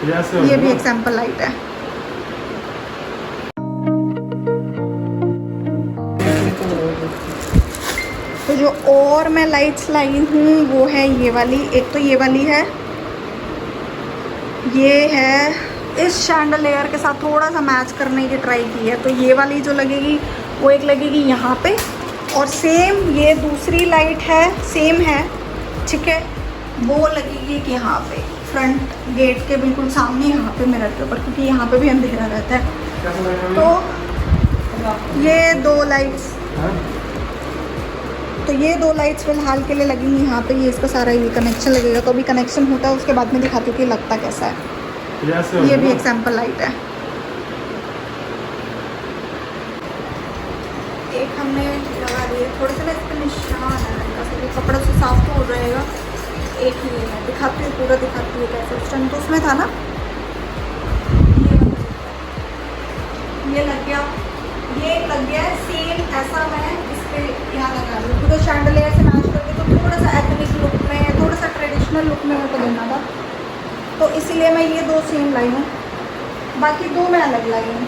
ये भी एक सैंपल लाइट है। तो जो और मैं लाइट्स लाई हूँ वो है ये वाली। एक तो ये वाली है, ये है इस शैंडलियर के साथ थोड़ा सा मैच करने की ट्राई की है। तो ये वाली जो लगेगी वो एक लगेगी यहाँ पे, और सेम ये दूसरी लाइट है, सेम है, ठीक है, वो लगेगी कि यहाँ पे फ्रंट गेट के बिल्कुल सामने, यहाँ पे मिरर के ऊपर, क्योंकि यहाँ पे भी अंधेरा रहता है। तो ये दो लाइट्स, तो ये दो लाइट्स फिलहाल के लिए लगेंगी यहाँ पे। ये इसका सारा ये कनेक्शन लगेगा, तो अभी कनेक्शन होता है उसके बाद में दिखाती हूँ कि लगता कैसा है। ये भी एक सैंपल लाइट है। एक हमने लगा दिए, थोड़े से ना इस पर निशान है, कपड़ों से साफ तो हो जाएगा। एक ही है, दिखाती हूँ पूरा, दिखाती हूँ कैसे। उस टाइम तो उसमें था ना, ये लग गया, ये लग गया है सेम ऐसा। मैं इस पर यहाँ लगा रही हूँ क्योंकि शैंडलियर से मैच करके तो थोड़ा सा एथनिक लुक में, थोड़ा सा ट्रेडिशनल लुक में मेरे को देना था, तो इसीलिए मैं ये दो सेम लाई हूँ, बाकी दो मैं अलग लाई हूँ।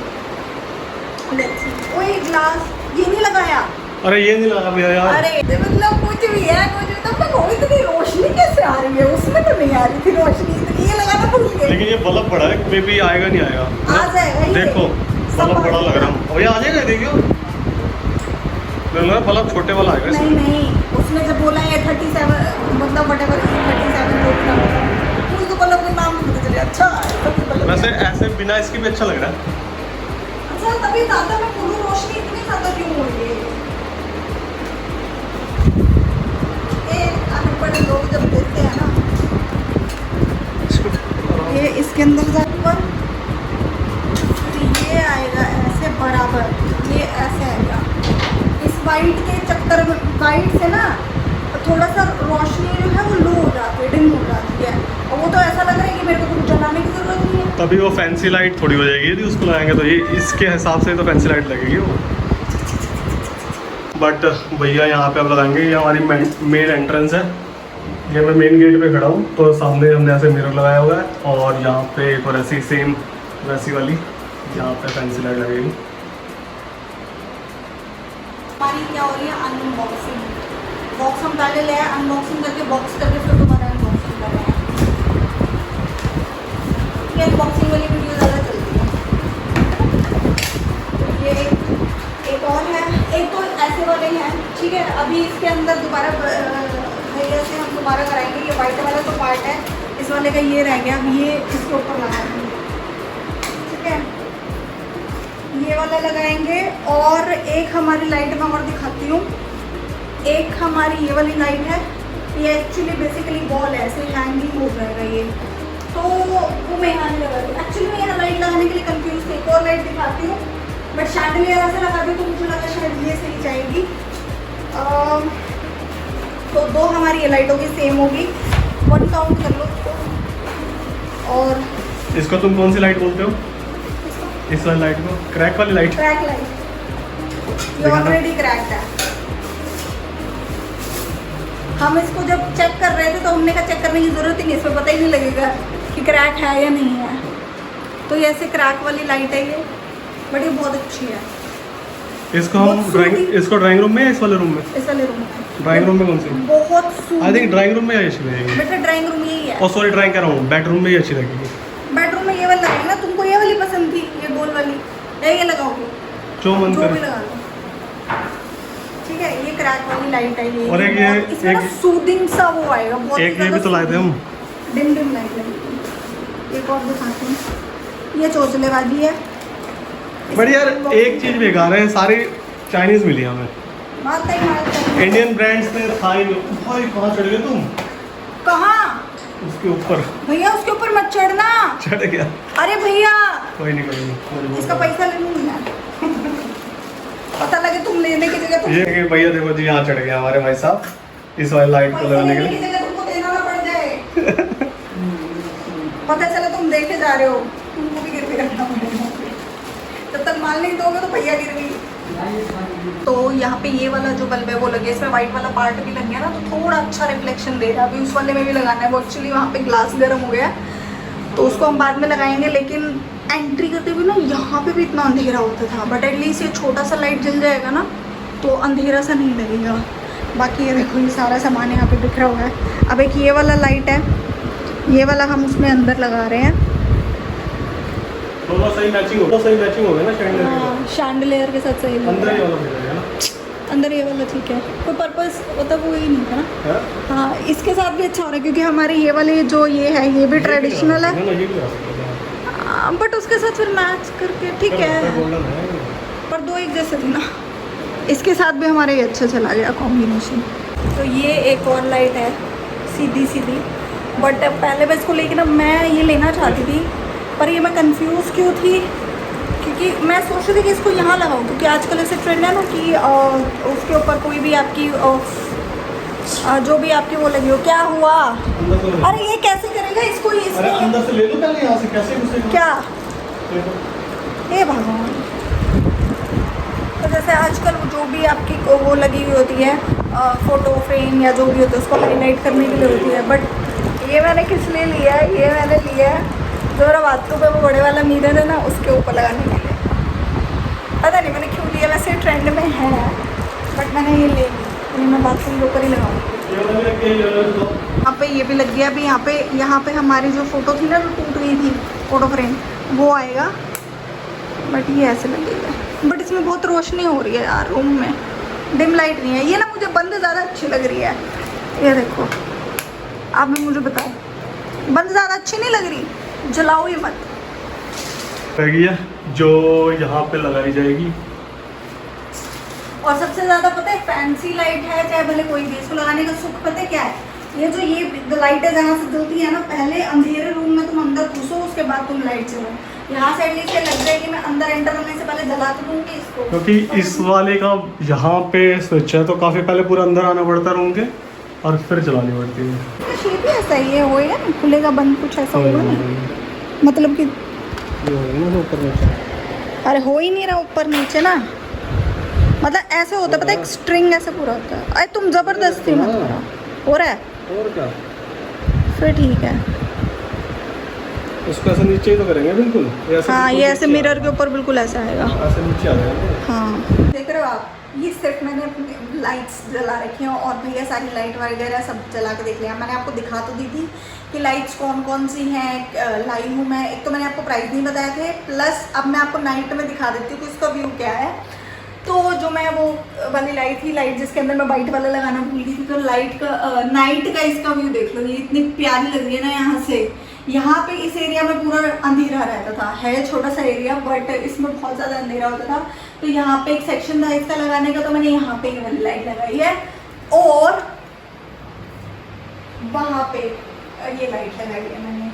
वही ग्लास ये नहीं लगाया। अरे ये नहीं लगा भैया यार। अरे मतलब कुछ भी है, कुछ भी, तब तक इतनी रोशनी कैसे आ रही है, उसमें तो नहीं आ रही थी रोशनी, इतनी ये लगाना भूल गए। लेकिन ये बल्ब बड़ा है, मे भी आएगा नहीं आएगा। आ जाएगा ये, देखो बल्ब बड़ा लग रहा है, और ये आ जाएगा, देखियो बल्ब छोटे वाला आएगा। नहीं नहीं, उसने जब बोला है 37 मतलब व्हाटएवर 37 बोलता मुझे तो बल्ब का नाम पता चले। अच्छा वैसे ऐसे बिना इसके भी अच्छा लग रहा है। अच्छा तभी ज़्यादा में पूरी रोशनी इतनी ज़्यादा क्यों हो रही है? अनपढ़ लोग जब देखते हैं ना, ये इसके अंदर जाएगा, फिर ये आएगा ऐसे बराबर, ये ऐसे आएगा। इस वाइट के चक्कर में, वाइट से ना थोड़ा सा रोशनी जो है वो लो हो जाती है, डिम हो जाती है, और वो तो ऐसा लग रहा है कि मेरे को कुछ जलाने की ज़रूरत नहीं है। तभी वो फैंसी लाइट थोड़ी हो जाएगी यदि उसको लगाएंगे, तो ये इसके हिसाब से तो फैंसी लाइट लगेगी वो। बट भैया यहाँ पे अब लगाएंगे, ये हमारी मेन एंट्रेंस है। ये मैं मेन गेट पे खड़ा हूँ, तो सामने हमने ऐसे मिरर लगाया हुआ है, और यहाँ पे एक और ऐसी सेम वैसी वाली यहाँ पे फैंसी लाइट लगेगी। हमारी क्या हो रही है, अनबॉक्सिंग। बॉक्स हम पहले ले आए, अनबॉक्सिंग करके बॉक्स करके फिर दोबारा अनबॉक्सिंग कर रहे हैं। ये अनबॉक्सिंग वाली वीडियो ज़्यादा चलती है। ये एक और है, एक तो ऐसे वाले हैं, ठीक है। अभी इसके अंदर दोबारा भैया से हम दोबारा कराएंगे। ये वाइट वाला तो पार्ट है, इस वाले का ये रह गया, अब ये इसके ऊपर लगाएंगे, ठीक है। ये वाला लगाएंगे, और एक हमारी लाइट मैं और दिखाती हूँ। एक हमारी ये वाली लाइट है, ये एक्चुअली बेसिकली बॉल है, ऐसे हैंगिंग हो जाएगा ये, तो वो मैं यहाँ नहीं लगा रही। एक्चुअली मैं यहाँ लाइट लगाने के लिए कंफ्यूज थी, एक और लाइट दिखाती हूँ, बट शैंडलियर ऐसे लगा दी तो मुझे लगा शायद ये सही जाएगी। तो दो हमारी ये लाइट होगी, सेम होगी, 1 काउंट कर लो इसको। और इसको तुम कौन सी लाइट बोलते हो? इस वाली लाइट को क्रैक वाली लाइट? क्रैक लाइट, ये ऑलरेडी क्रैक है। हम इसको जब चेक कर रहे थे तो हमने कहा चेक करने की ज़रूरत ही नहीं, इसमें पता ही नहीं लगेगा कि क्रैक है या नहीं है। तो ये ऐसे क्रैक वाली लाइट है ये, बट ये बहुत अच्छी है। इसको हम इसको ड्राइंग रूम में या इस वाले रूम में? इस वाले रूम में। ड्राइंग रूम में कौन सी? बहुत आई थिंक ड्राइंग रूम में अच्छी लगेगी। बेटा ड्राइंग रूम यही है। और सॉरी ड्राइंग कर रहा हूँ, बेडरूम में ही अच्छी लगेगी। बेडरूम में ये वाली लगेगी ना, तुमको ये वाली पसंद थी, ये गोल वाली, ये लगाओगे जो मन जो भी करे। लगा लो, ठीक है। ये क्रैक वाली लाइट है ये, और एक ये इसमें ना सूदिंग सा वो आएगा बहुत। एक ये भी तो लाए थे हम, डिम डिम लाइट लगेगी। एक और दिखाती हूँ, ये चोचले वाली है। बट यार एक चीज़ बेकार है, सारी चाइनीज़ मिली हमें, इंडियन ब्रांड्स में था ही नहीं। भाई कहाँ चढ़ गए तुम? कहाँ? उसके ऊपर। भैया उसके ऊपर मत चढ़ना। चढ़ गया। अरे भैया कोई नहीं। इसका पैसा ले लूँगी मैं। पता लगे तुम लेने की जगह तुम ये कि भैया देखो जी यहाँ चढ़ गया हमारे भाई साहब इस वाली लाइट को लगाने के लिए। तुमको देना ना पड़ जाए। पता चला तुम देखे जा रहे हो, तुमको भी गिरवी रखना पड़ेगा। जब तक माल नहीं दोगे तो भैया गिरवी। तो यहाँ पे ये वाला जो बल्ब है वो लगे, इसमें वाइट वाला पार्ट भी लग गया ना, तो थोड़ा अच्छा रिफ्लेक्शन दे रहा है। अभी उस वाले में भी लगाना है, वो एक्चुअली वहाँ पे ग्लास गर्म हो गया, तो उसको हम बाद में लगाएंगे। लेकिन एंट्री करते हुए ना यहाँ पे भी इतना अंधेरा होता था, बट एटलीस्ट ये छोटा सा लाइट जल जाएगा ना तो अंधेरा सा नहीं लगेगा। बाकी ये देखो ये सारा सामान यहाँ पे बिखरा हुआ है। अब एक ये वाला लाइट है, ये वाला हम उसमें अंदर लगा रहे हैं। दोनों सही मैचिंग हो, सही मैचिंग हो गया ना शैंडलियर के साथ। शैंडलियर के साथ सही अंदर ये वाला मिल जाएगा ना, अंदर ये वाला ठीक है, कोई पर्पस मतलब वो ही नहीं था ना। हाँ इसके साथ भी अच्छा हो रहा है क्योंकि हमारे ये वाले जो ये है ये भी ट्रेडिशनल है, बट उसके साथ फिर मैच करके ठीक है, पर दो एक जैसे थे ना। इसके साथ भी हमारे ये अच्छा चला गया कॉम्बिनेशन। तो ये एक और लाइट है सीधी सीधी, बट पहले मैं इसको लेके ना मैं ये लेना चाहती थी, पर ये मैं कंफ्यूज क्यों थी क्योंकि मैं सोच रही थी कि इसको यहाँ लगाऊँ, क्योंकि आजकल ऐसे ट्रेंड है ना कि उसके ऊपर कोई भी आपकी जो भी आपकी वो लगी हो। क्या हुआ? अरे ये कैसे करेगा इसको? अरे अंदर से ले लो पहले, यहाँ से कैसे घुसेगा? क्या हे भगवान। तो जैसे आजकल जो भी आपकी वो लगी हुई होती है फोटो फ्रेम या जो भी होता है उसको हाईलाइट करने के लिए होती है, बट ये मैंने किस लिए लिया है? ये मैंने लिया है जो मेरा बाथरूम पे वो बड़े वाला मिरर है ना उसके ऊपर लगाने के लिए। पता नहीं मैंने क्यों लिया, वैसे ट्रेंड में है बट मैंने ये ले ली, तो मैं बाथरूम के ऊपर ही लगाऊंगी। यहाँ पे ये भी लग गया। अभी यहाँ पे हमारी जो फ़ोटो थी ना जो टूट गई थी फ़ोटो फ्रेम वो आएगा, बट ये ऐसे लगेगा। बट इसमें बहुत रोशनी हो रही है यार रूम में, डिम लाइट नहीं है ये ना, मुझे बंद ज़्यादा अच्छी लग रही है। ये देखो आप भी मुझे बताओ, बंद ज़्यादा अच्छी नहीं लग रही? जलाओ ही मत। है जो यहाँ पे लगाई जाएगी। और सबसे ज़्यादा पता है फैंसी लाइट है चाहे भले कोई भी, इसको लगाने का सुख पता है क्या है? ये जो ये लाइटें जहाँ से जलती है ना, पहले अंधेरे रूम में तुम अंदर घुसो उसके बाद तुम लाइट चलाओ। यहाँ से एटलीस्ट ये लग जाए कि मैं अंदर एंटर होने से पहले जला तो दूँगी इसको, क्योंकि इस वाले का यहाँ पे स्विच है तो काफ़ी पहले पूरा अंदर आना पड़ता है रूम के और फिर चलानी पड़ती है। शेप ही ऐसा ही है, होएगा ना खुलेगा बंद कुछ ऐसा होगा ना, मतलब कि ऊपर नीचे। अरे हो ही नहीं रहा ऊपर नीचे ना, मतलब ऐसे होता है पता है एक स्ट्रिंग ऐसे पूरा होता है। अरे तुम जबरदस्ती मत करो, हो रहा है और क्या, फिर ठीक है। इसको ऐसे नीचे ही तो करेंगे बिल्कुल, हाँ ये ऐसे मिरर के ऊपर बिल्कुल ऐसा आएगा, ऐसे नीचे आ जाएगा। हाँ देख रहे हो आप, ये सिर्फ मैंने अपनी लाइट्स जला रखी हैं और भैया सारी लाइट वगैरह सब जला के देख लिया। मैंने आपको दिखा तो दी थी कि लाइट्स कौन कौन सी हैं, लाई हूँ मैं। एक तो मैंने आपको प्राइस नहीं बताए थे, प्लस अब मैं आपको नाइट में दिखा देती हूँ कि उसका व्यू क्या है। तो जो मैं वो वाली लाइट थी, लाइट जिसके अंदर मैं वाइट वाला लगाना भूल गई थी, तो लाइट का नाइट का इसका व्यू देख लो। ये इतनी प्यारी लग रही है ना यहाँ से। यहाँ पे इस एरिया में पूरा अंधेरा रहता था, है छोटा सा एरिया बट इसमें बहुत ज़्यादा अंधेरा होता था। तो यहाँ पे एक सेक्शन था इसका लगाने का, तो मैंने यहाँ पे ये वाली लाइट लगाई है और वहाँ पे ये लाइट लगाई है मैंने।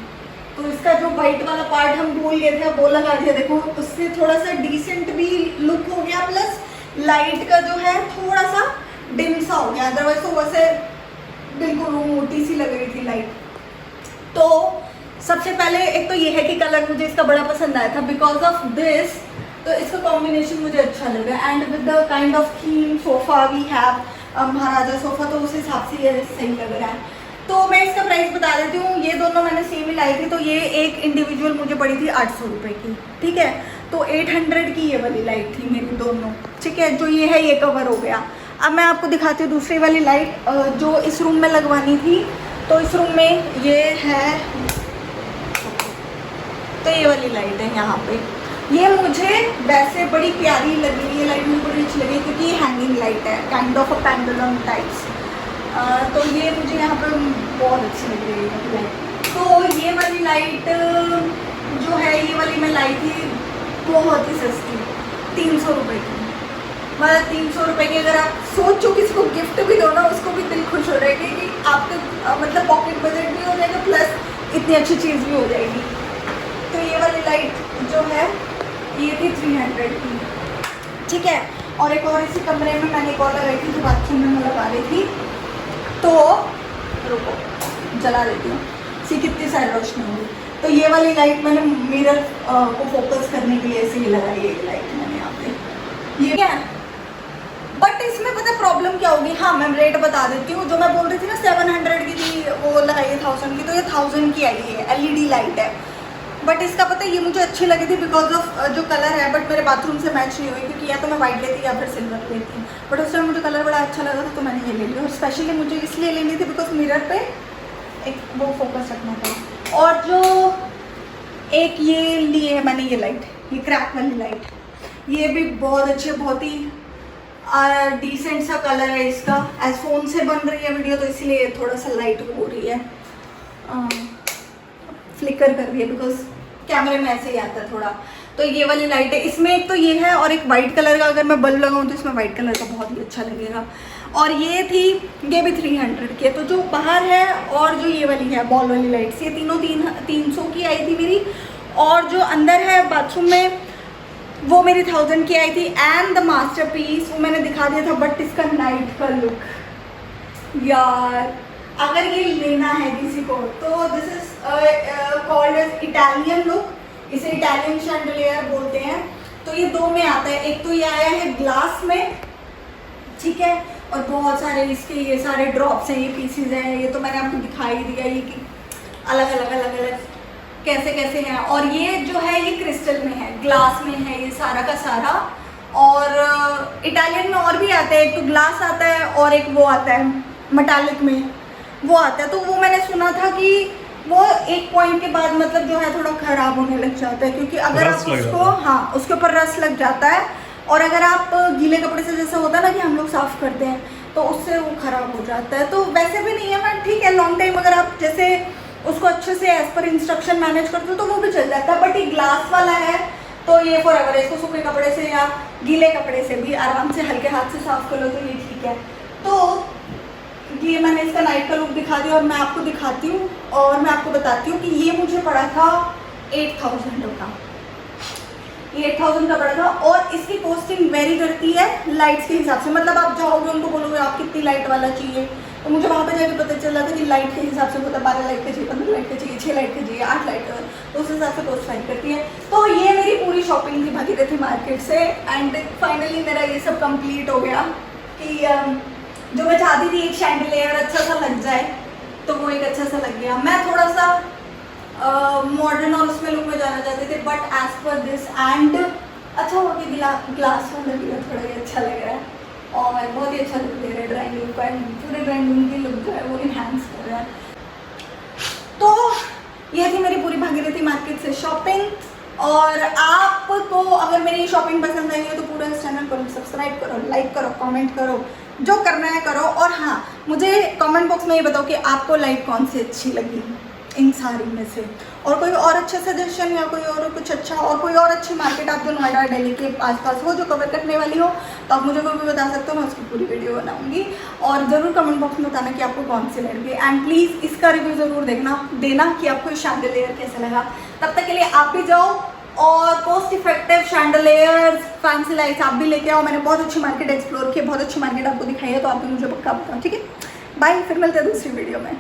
तो इसका जो वाइट वाला पार्ट हम भूल गए थे वो लगा दिया। देखो उससे थोड़ा सा डिसेंट भी लुक हो गया, प्लस लाइट का जो है थोड़ा सा डिम सा हो गया, अदरवाइज तो वैसे बिल्कुल मोटी सी लग रही थी लाइट। तो सबसे पहले एक तो ये है कि कलर मुझे इसका बड़ा पसंद आया था बिकॉज ऑफ दिस, तो इसका कॉम्बिनेशन मुझे अच्छा लगा। And with the kind of theme sofa we have Maharaja sofa, तो उस हिसाब से ये सही लग रहा है। तो मैं इसका प्राइस बता देती हूँ, ये दोनों मैंने सेम ही लाई थी। तो ये एक इंडिविजुअल मुझे पड़ी थी 800 रुपये की, ठीक है। तो 800 की ये वाली लाइट थी मेरी दोनों, ठीक है। जो ये है ये कवर हो गया। अब मैं आपको दिखाती हूँ दूसरी वाली लाइट जो इस रूम में लगवानी थी। तो इस रूम में ये है, तो ये वाली लाइट है यहाँ पे। ये मुझे वैसे बड़ी प्यारी लगी, ये लाइट मुझे बड़ी अच्छी लगी क्योंकि ये हैंगिंग लाइट है, kind of a pendulum types. तो ये मुझे यहाँ पे बहुत अच्छी लग रही है लाइट। तो ये वाली लाइट जो है ये वाली मैं लाई थी बहुत ही सस्ती, 300 रुपये की। मतलब 300 रुपये की अगर आप सोचो किसी को गिफ्ट भी दो ना, उसको भी दिल खुश हो रहेगा कि आपका मतलब पॉकेट बजट भी हो जाएगा प्लस इतनी अच्छी चीज़ भी हो जाएगी। तो ये वाली लाइट जो है ये थी 300 की, ठीक है। और एक और इसी कमरे में मैंने एक और लगाई थी जो बाथरूम में मैं लगा रही थी। तो रुको जला देती हूँ, सी कितनी सारी रोशनी होगी। तो ये वाली लाइट मैंने मिरर को फोकस करने के लिए ऐसे ही लगाई है ये लाइट मैंने यहाँ पे। ये क्या है, बट इसमें पता प्रॉब्लम क्या होगी। हाँ मैं रेट बता देती हूँ। जो मैं बोल रही थी ना 700 की थी वो लगाई है 1000 की, तो ये 1000 की आई है, LED लाइट है। बट इसका पता है ये मुझे अच्छी लगी थी बिकॉज ऑफ जो कलर है, बट मेरे बाथरूम से मैच नहीं हुई क्योंकि या तो मैं वाइट लेती या फिर सिल्वर लेती। बट उस टाइम मुझे कलर बड़ा अच्छा लगा था तो मैंने ये ले लिया, और स्पेशली मुझे इसलिए लेनी थी बिकॉज मिरर पे एक वो फोकस रखना था। और जो एक ये ली है मैंने ये लाइट, ये क्रैक वाली लाइट, ये भी बहुत अच्छी है, बहुत ही डिसेंट सा कलर है इसका। एज फोन से बन रही है वीडियो तो इसलिए थोड़ा सा लाइट हो रही है, फ्लिकर कर रही है बिकॉज कैमरे में ऐसे ही आता है थोड़ा। तो ये वाली लाइट है, इसमें एक तो ये है और एक वाइट कलर का अगर मैं बल्ब लगाऊँ तो इसमें वाइट कलर का बहुत ही अच्छा लगेगा। और ये थी, ये भी 300 की है। तो जो बाहर है और जो ये वाली है बॉल वाली लाइट्स, ये तीनों 300 की आई थी मेरी, और जो अंदर है बाथरूम में वो मेरी 1000 की आई थी। एंड द मास्टरपीस वो मैंने दिखा दिया था, बट इसका नाइट का लुक यार, अगर ये लेना है किसी को तो this is called as Italian look, इसे इटालियन शैंडलियर बोलते हैं। तो ये दो में आता है, एक तो ये आया है ग्लास में, ठीक है, और बहुत सारे इसके ये सारे ड्रॉप्स हैं, ये पीसीज हैं, ये तो मैंने आपको दिखाई दिया ये कि अलग अलग कैसे कैसे हैं। और ये जो है ये क्रिस्टल में है, ग्लास में है ये सारा का सारा। और इटालियन में और भी आता है, एक तो ग्लास आता है और एक वो आता है मेटालिक में वो आता है। तो वो मैंने सुना था कि वो एक पॉइंट के बाद मतलब जो है थोड़ा ख़राब होने लग जाता है, क्योंकि अगर आप उसको, हाँ, उसके ऊपर रस लग जाता है, और अगर आप गीले कपड़े से जैसा होता है ना कि हम लोग साफ़ करते हैं तो उससे वो ख़राब हो जाता है। तो वैसे भी नहीं है, बट ठीक है, लॉन्ग टाइम अगर आप जैसे उसको अच्छे से एज पर इंस्ट्रक्शन मैनेज करते हो तो वो भी चल जाता है। बट ये ग्लास वाला है तो ये फॉरएवर है, इसको सूखे कपड़े से या गीले कपड़े से भी आराम से हल्के हाथ से साफ़ कर लो तो ये ठीक है। तो ये मैंने इसका नाइट का लुक दिखा दिया, और मैं आपको दिखाती हूँ और मैं आपको बताती हूँ कि ये मुझे पड़ा था 8000 का, ये 8000 का पड़ा था। और इसकी कॉस्टिंग वेरी करती है लाइट्स के हिसाब से, मतलब आप जाओगे उनको बोलोगे आप कितनी लाइट वाला चाहिए, तो मुझे वहाँ पे जाके पता चला था कि लाइट के हिसाब से होता है, 12 लाइट का चाहिए, 15 लाइट का चाहिए, 6 लाइट का चाहिए, 8 लाइट का, तो उस हिसाब से कॉस्ट फाइन करती है। तो ये मेरी पूरी शॉपिंग थी भागीरथी मार्केट से, एंड फाइनली मेरा ये सब कंप्लीट हो गया कि जो मैं चाहती थी एक शैंडलियर अच्छा सा लग जाए तो वो एक अच्छा सा लग गया। मैं थोड़ा सा मॉडर्न और उसमें लुक में जाना चाहते थे, but as per this end अच्छा हुआ कि ग्लास वाला भी थोड़ा ही अच्छा लग रहा है और बहुत ही अच्छा लुक दे रहा है ड्राइंग रूम का, पूरे ड्राइंग रूम की लुक जो है वो इन्हांस कर रहा है। तो ये थी मेरी पूरी भागीरथी मार्केट से शॉपिंग, और आपको अगर मेरी शॉपिंग पसंद आई है तो पूरा इस चैनल को सब्सक्राइब करो, लाइक करो, कमेंट करो, जो करना है करो। और हाँ, मुझे कमेंट बॉक्स में ये बताओ कि आपको लाइट कौन सी अच्छी लगी इन सारी में से, और कोई और अच्छा सजेशन या कोई और कुछ अच्छा, और कोई और अच्छी मार्केट आप जो नोएडा दिल्ली के आसपास हो जो कवर करने वाली हो तो आप मुझे कोई भी बता सकते हो, मैं उसकी पूरी वीडियो बनाऊंगी। और ज़रूर कमेंट बॉक्स में बताना कि आपको कौन सी लगी, एंड प्लीज़ इसका रिव्यू ज़रूर देना कि आपको शैंडलियर कैसा लगा। तब तक के लिए आप भी जाओ और cost effective chandeliers, fancy lights आप भी लेके आओ। मैंने बहुत अच्छी मार्केट एक्सप्लोर की, बहुत अच्छी मार्केट आपको दिखाई है, तो आप भी मुझे पक्का बताओ, ठीक है। बाय, फिर मिलते हैं दूसरी वीडियो में।